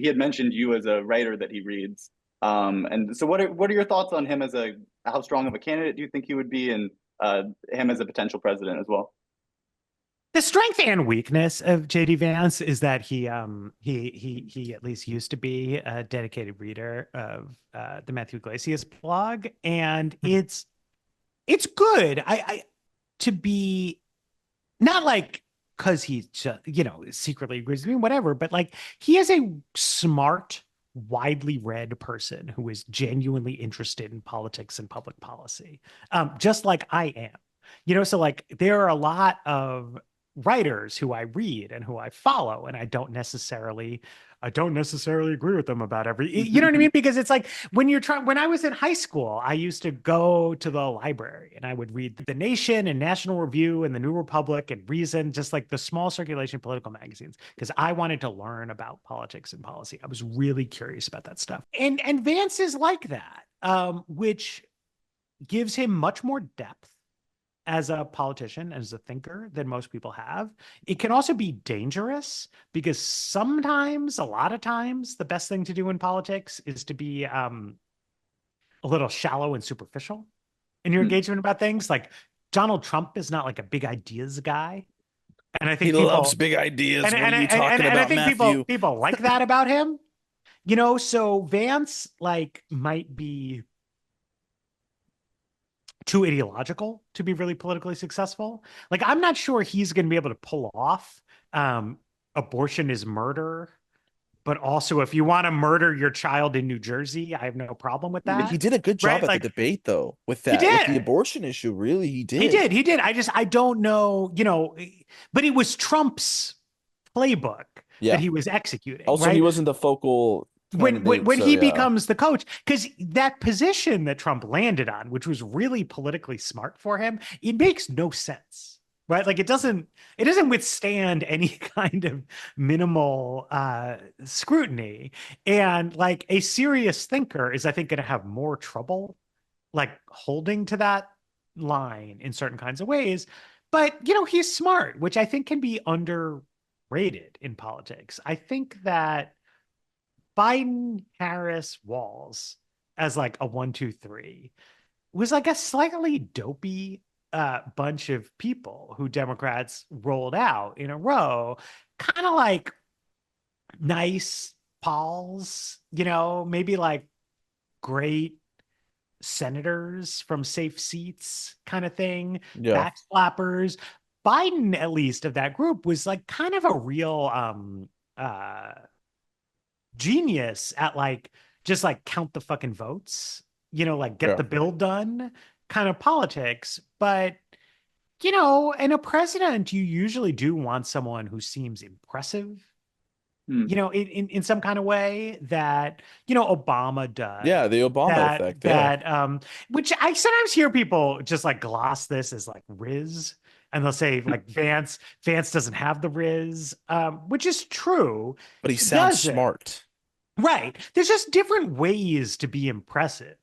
he had mentioned you as a writer that he reads. And so what are your thoughts on him as a how strong of a candidate do you think he would be, and him as a potential president as well? The strength and weakness of JD Vance is that he at least used to be a dedicated reader of the Matthew Yglesias blog, and it's good. I to be not like because he just, secretly agrees with me, whatever, but like he is a smart, widely read person who is genuinely interested in politics and public policy, just like I am. So like there are a lot of writers who I read and who I follow, and I don't necessarily agree with them about you know what I mean? Because it's like when I was in high school, I used to go to the library and I would read The Nation and National Review and The New Republic and Reason, just like the small circulation political magazines, because I wanted to learn about politics and policy. I was really curious about that stuff. And Vance is like that, which gives him much more depth as a politician, as a thinker than most people have. It can also be dangerous because sometimes, a lot of times, the best thing to do in politics is to be a little shallow and superficial in your engagement about things. Like Donald Trump is not like a big ideas guy. And I He think loves people big ideas. and What are and you and talking and I about, think Matthew? people like that about him. So Vance like might be too ideological to be really politically successful. Like, I'm not sure he's going to be able to pull off um, abortion is murder, but also if you want to murder your child in New Jersey, I have no problem with He that. did a good job Right? at the Like, debate, though, with he with the did. abortion issue. Really, he He did. did. He did. I don't know, but it was Trump's playbook that Yeah. he was executing, Also, he right? wasn't the focal candidate, When so he yeah. becomes the coach, because that position that Trump landed on, which was really politically smart for him, it makes no sense, right? Like it doesn't withstand any kind of minimal scrutiny. And like a serious thinker is, I think, going to have more trouble like holding to that line in certain kinds of ways. But he's smart, which I think can be underrated in politics. I think that Biden, Harris, Walls as like a one, two, three was like a slightly dopey bunch of people who Democrats rolled out in a row, kind of like nice pals, maybe like great senators from safe seats kind of thing, Yeah. backslappers. Biden, at least of that group, was like kind of a real uh genius at like just like count the fucking votes, like get Yeah. the bill done kind of politics. But, and a president, you usually do want someone who seems impressive, Hmm. in some kind of way that, Obama does. Yeah, the Obama That, effect. Yeah. that, which I sometimes hear people just like gloss this as like Riz, and they'll say like Vance doesn't have the Riz, which is true. But he He sounds doesn't. smart. Right. There's just different ways to be impressive.